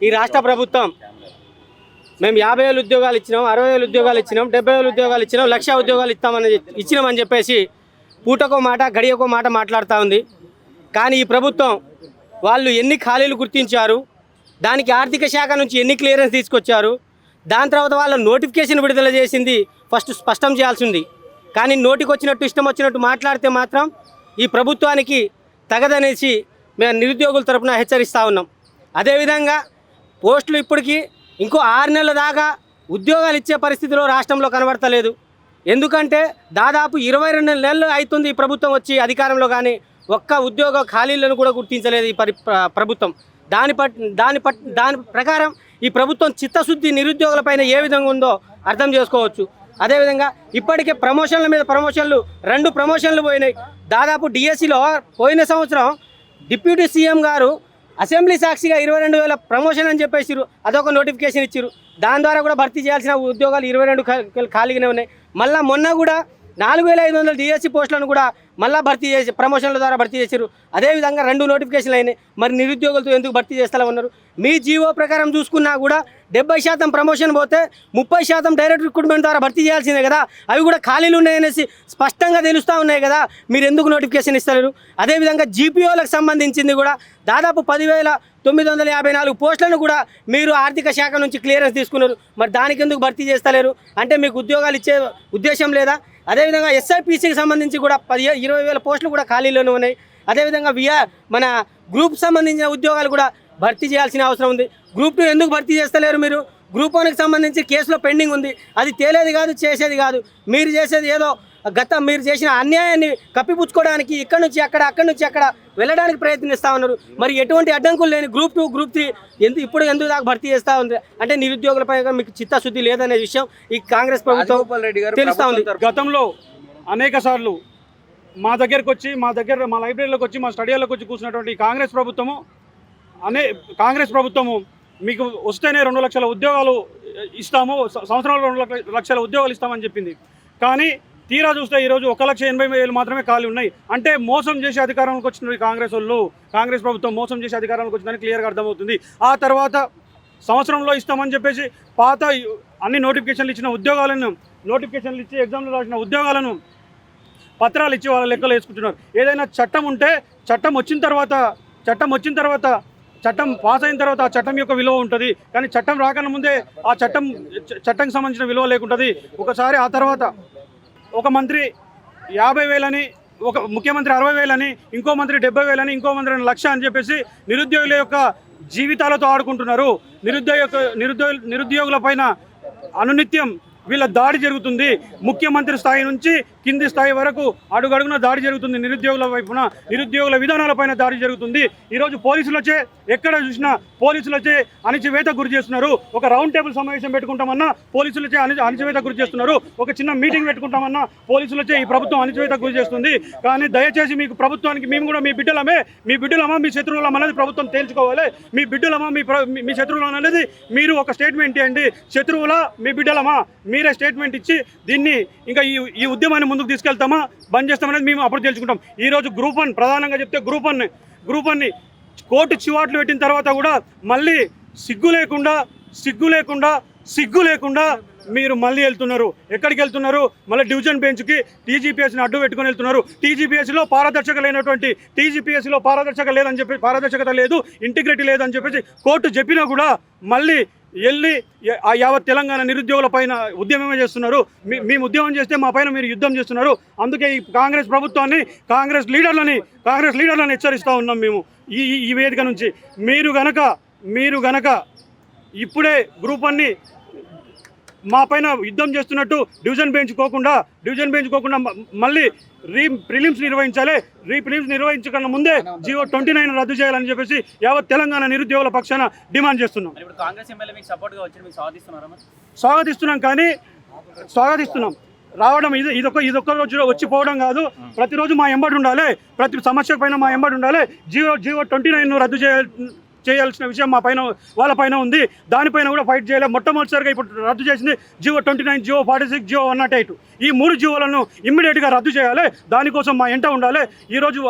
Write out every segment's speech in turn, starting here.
ఈ రాష్ట్ర ప్రభుత్వం మేము 50,000 ఉద్యోగాలు ఇచ్చినాం, 60,000 ఉద్యోగాలు ఇచ్చినాం, 70,000 ఉద్యోగాలు ఇచ్చినాం, 1,00,000 ఉద్యోగాలు ఇచ్చినామని చెప్పేసి పూటకో మాట గడియకో మాట మాట్లాడుతూ ఉంది. కానీ ఈ ప్రభుత్వం వాళ్ళు ఎన్ని ఖాళీలు గుర్తించారు, దానికి ఆర్థిక శాఖ నుంచి ఎన్ని క్లియరెన్స్ తీసుకొచ్చారు, దాని తర్వాత వాళ్ళ నోటిఫికేషన్ విడుదల చేసింది ఫస్ట్ స్పష్టం చేయాల్సింది. కానీ నోటికి వచ్చినట్టు ఇష్టం వచ్చినట్టు మాట్లాడితే మాత్రం ఈ ప్రభుత్వానికి తగదనేసి మేము నిరుద్యోగుల తరపున హెచ్చరిస్తూ ఉన్నాం. అదేవిధంగా పోస్టులు ఇప్పటికీ ఇంకో 6 నెలల దాకా ఉద్యోగాలు ఇచ్చే పరిస్థితిలో రాష్ట్రంలో కనబడతలేదు. ఎందుకంటే దాదాపు 22 నెలలు అవుతుంది ఈ ప్రభుత్వం వచ్చి అధికారంలో, కానీ ఒక్క ఉద్యోగ ఖాళీలను కూడా గుర్తించలేదు ఈ ప్రభుత్వం. దాని ప్రకారం ఈ ప్రభుత్వం చిత్తశుద్ధి నిరుద్యోగులపైన ఏ విధంగా ఉందో అర్థం చేసుకోవచ్చు. అదేవిధంగా ఇప్పటికే ప్రమోషన్ల మీద ప్రమోషన్లు 2 ప్రమోషన్లు పోయినాయి. దాదాపు డిఎస్సిలో పోయిన సంవత్సరం డిప్యూటీ సీఎం గారు అసెంబ్లీ సాక్షిగా 22,000 ప్రమోషన్ అని చెప్పేసిరు, అదొక నోటిఫికేషన్ ఇచ్చారు. దాని ద్వారా కూడా భర్తీ చేయాల్సిన ఉద్యోగాలు 22 ఖాళీగానే ఉన్నాయి. మళ్ళీ మొన్న కూడా 4,500 డిఎస్సి పోస్టులను కూడా మళ్ళీ భర్తీ చేసి ప్రమోషన్ల ద్వారా భర్తీ చేశారు. అదేవిధంగా 2 నోటిఫికేషన్లు అయినాయి. మరి నిరుద్యోగులతో ఎందుకు భర్తీ చేస్తూ ఉన్నారు? మీ జీవో ప్రకారం చూసుకున్నా కూడా 70% ప్రమోషన్ పోతే 30% డైరెక్ట్ రిక్రూట్మెంట్ ద్వారా భర్తీ చేయాల్సిందే కదా. అవి కూడా ఖాళీలు ఉన్నాయనేసి స్పష్టంగా తెలుస్తూ ఉన్నాయి కదా. మీరు ఎందుకు నోటిఫికేషన్ ఇస్తలేరు? అదేవిధంగా జీపీఓలకు సంబంధించింది కూడా దాదాపు 10,954 పోస్టులను కూడా మీరు ఆర్థిక శాఖ నుంచి క్లియరెన్స్ తీసుకున్నారు. మరి దానికి ఎందుకు భర్తీ చేస్తలేరు? అంటే మీకు ఉద్యోగాలు ఇచ్చే ఉద్దేశం లేదా? అదేవిధంగా ఎస్ఐపిసికి సంబంధించి కూడా 20,000 పోస్టులు కూడా ఖాళీలోనే ఉన్నాయి. అదేవిధంగా మన గ్రూప్ సంబంధించిన ఉద్యోగాలు కూడా భర్తీ చేయాల్సిన అవసరం ఉంది. గ్రూప్ 2 ఎందుకు భర్తీ చేస్తలేరు? మీరు గ్రూప్ 1కి సంబంధించి కేసులో పెండింగ్ ఉంది, అది తేలేది కాదు, చేసేది కాదు. మీరు చేసేది ఏదో మీరు చేసిన అన్యాయాన్ని కప్పిపుచ్చుకోవడానికి ఇక్కడి నుంచి అక్కడి నుంచి అక్కడ వెళ్ళడానికి ప్రయత్నిస్తూ ఉన్నారు. మరి ఎటువంటి అడ్డంకులు లేని గ్రూప్ 2 గ్రూప్ 3 ఎందుకు దాకా భర్తీ చేస్తూ ఉంది అంటే నిరుద్యోగులపై మీకు చిత్తశుద్ధి లేదనే విషయం ఈ కాంగ్రెస్ ప్రభుత్వం తెలుస్తూ ఉంది. గతంలో అనేక సార్లు మా దగ్గరకు వచ్చి మా లైబ్రరీలోకి వచ్చి మా స్టడీలోకి వచ్చి కూర్చున్నటువంటి కాంగ్రెస్ ప్రభుత్వము మీకు వస్తేనే 2 లక్షల ఉద్యోగాలు ఇస్తాము, సంవత్సరంలో 2 లక్షల ఉద్యోగాలు ఇస్తామని చెప్పింది. కానీ తీరా చూస్తే ఈరోజు 1,80,000 మాత్రమే ఖాళీ ఉన్నాయి. అంటే మోసం చేసి అధికారంలోకి వచ్చిన కాంగ్రెస్ ప్రభుత్వం మోసం చేసి అధికారంలోకి వచ్చిందని క్లియర్గా అర్థమవుతుంది. ఆ తర్వాత సంవత్సరంలో ఇస్తామని చెప్పేసి పాత అన్ని నోటిఫికేషన్లు ఇచ్చి ఎగ్జామ్లు రాసిన ఉద్యోగాలను పత్రాలు ఇచ్చి వాళ్ళ లెక్కలు వేసుకుంటున్నారు. ఏదైనా చట్టం ఉంటే చట్టం పాస్ అయిన తర్వాత ఆ చట్టం యొక్క విలువ ఉంటుంది. కానీ చట్టం రాకన్నా ముందే ఆ చట్టంకి సంబంధించిన విలువ లేకుంటుంది. ఒకసారి ఆ తర్వాత ఒక మంత్రి 50,000 ఒక ముఖ్యమంత్రి 60,000 ఇంకో మంత్రి 70,000 ఇంకో మంత్రి 1,00,000 అని చెప్పేసి నిరుద్యోగుల యొక్క జీవితాలతో ఆడుకుంటున్నారు. నిరుద్యోగుల పైన అనునిత్యం వీళ్ళ దాడి జరుగుతుంది. ముఖ్యమంత్రి స్థాయి నుంచి కింది స్థాయి వరకు అడుగడుగున దాడి జరుగుతుంది. నిరుద్యోగుల వైపున నిరుద్యోగుల విధానాలపైన దాడి జరుగుతుంది. ఈరోజు పోలీసులచే ఎక్కడ చూసినా అణచివేత గురి చేస్తున్నారు. ఒక రౌండ్ టేబుల్ సమావేశం పెట్టుకుంటామన్నా పోలీసులచే అణచివేత గురి చేస్తున్నారు. ఒక చిన్న మీటింగ్ పెట్టుకుంటామన్నా పోలీసులచే ఈ ప్రభుత్వం అణచివేత గురి చేస్తుంది. కానీ దయచేసి మీకు ప్రభుత్వానికి మేము కూడా మీ బిడ్డలమా మీ శత్రువులమా అనేది ప్రభుత్వం తేల్చుకోవాలి. మీ బిడ్డలమా మీ శత్రువులు అనేది మీరు ఒక స్టేట్మెంట్ ఇవ్వండి. శత్రువులా మీ బిడ్డలమా మీరే స్టేట్మెంట్ ఇచ్చి దీన్ని ఇంకా ఈ ఉద్యమాన్ని ముందుకు తీసుకెళ్తామా బంద్ చేస్తామనేది మేము అప్పుడు తెలుసుకుంటాం. ఈరోజు గ్రూప్ 1 ప్రధానంగా చెప్తే గ్రూప్ 1ని కోర్టు చివాట్లు పెట్టిన తర్వాత కూడా మళ్ళీ సిగ్గు లేకుండా మీరు మళ్ళీ వెళ్తున్నారు. ఎక్కడికి వెళ్తున్నారు? మళ్ళీ డివిజన్ బెంచ్కి టీజీపీఎస్ని అడ్డు పెట్టుకుని వెళ్తున్నారు. టీజీపీఎస్లో పారదర్శకత లేదు, ఇంటిగ్రిటీ లేదని చెప్పేసి కోర్టు చెప్పినా కూడా మళ్ళీ వెళ్ళి ఆ యావత్ తెలంగాణ నిరుద్యోగుల పైన ఉద్యమమే చేస్తున్నారు. మేము ఉద్యమం చేస్తే మా పైన మీరు యుద్ధం చేస్తున్నారు. అందుకే ఈ కాంగ్రెస్ ప్రభుత్వాన్ని కాంగ్రెస్ లీడర్లని హెచ్చరిస్తూ ఉన్నాం మేము ఈ వేదిక నుంచి. మీరు గనక ఇప్పుడే గ్రూప్ 1ని మా పైన యుద్ధం చేస్తున్నట్టు డివిజన్ బెంచ్ కోకుండా మళ్ళీ ప్రిలిమ్స్ నిర్వహించాలి. ప్రిలిమ్స్ నిర్వహించకుండా ముందే జీవో 29 రద్దు చేయాలని చెప్పేసి యావత్ తెలంగాణ నిరుద్యోగుల పక్షాన డిమాండ్ చేస్తున్నాం. స్వాగతిస్తున్నాం. రావడం ఇదొక్క రోజు వచ్చిపోవడం కాదు. ప్రతిరోజు మా ఎంబడి ఉండాలి. ప్రతి సమస్య పైన మా ఎంబడి ఉండాలి. జీవో 29 రద్దు చేయాల్సిన విషయం వాళ్ళ పైన ఉంది. దానిపైన కూడా ఫైట్ చేయాలి. మొట్టమొదటిసారిగా ఇప్పుడు రద్దు చేసింది జీవో 29, జీవో 46, జీవో 108. ఈ 3 జీవోలను ఇమ్మీడియట్గా రద్దు చేయాలి. దానికోసం మా ఎంట ఉండాలి. ఈరోజు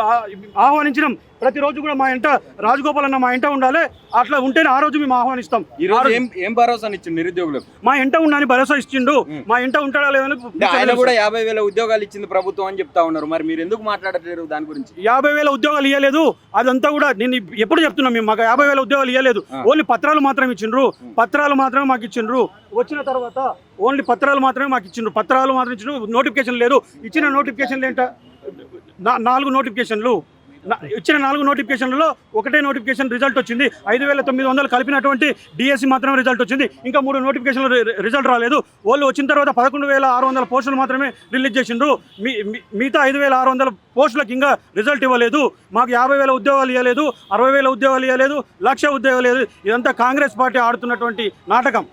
ఆహ్వానించిన ప్రతిరోజు కూడా మా ఎంట రాజగోపాల్ అన్న మా ఎంట ఉండాలి. అట్లా ఉంటేనే ఆ రోజు మేము ఆహ్వానిస్తాం. ఈ రోజు ఏం భరోసాని ఇచ్చిండు నిరుద్యోగులకు? మా ఎంట ఉండని భరోసా ఇచ్చిండు. మా ఎంట ఉంటాడా లేదని ఆయన కూడా 50,000 ఉద్యోగాలు ఇచ్చింది ప్రభుత్వం అని చెప్తా ఉన్నారు. మరి మీరు ఎందుకు మాట్లాడట్లేరు దాని గురించి? 50,000 ఉద్యోగాలు ఇవ్వలేదు. అదంతా కూడా నేను ఎప్పుడు చెప్తున్నా, మేము మాకు 50,000 ఉద్యోగాలు ఇవ్వలేదు. ఓన్లీ పత్రాలు మాత్రమే ఇచ్చిండ్రు. పత్రాలు మాత్రమే మాకు ఇచ్చిండ్రు. వచ్చిన తర్వాత ఓన్లీ పత్రాలు మాత్రమే మాకు ఇచ్చిండ్రు. పత్రాలు మాత్రం ఇచ్చిండ్రు. నోటిఫికేషన్ లేదు. ఇచ్చిన నోటిఫికేషన్లు ఏంట 4 నోటిఫికేషన్లు. ఇచ్చిన 4 నోటిఫికేషన్లలో ఒకటే నోటిఫికేషన్ రిజల్ట్ వచ్చింది. 5,900 కలిపినటువంటి డిఎస్సి మాత్రమే రిజల్ట్ వచ్చింది. ఇంకా 3 నోటిఫికేషన్లు రిజల్ట్ రాలేదు. వాళ్ళు వచ్చిన తర్వాత 11,600 పోస్టులు మాత్రమే రిలీజ్ చేసిండ్రు. మిగతా 5,600 పోస్టులకు ఇంకా రిజల్ట్ ఇవ్వలేదు. మాకు 50,000 ఉద్యోగాలు ఇవ్వలేదు, 60,000 ఉద్యోగాలు ఇవ్వలేదు, 1,00,000 ఉద్యోగాలు ఇవ్వలేదు. ఇదంతా కాంగ్రెస్ పార్టీ ఆడుతున్నటువంటి నాటకం.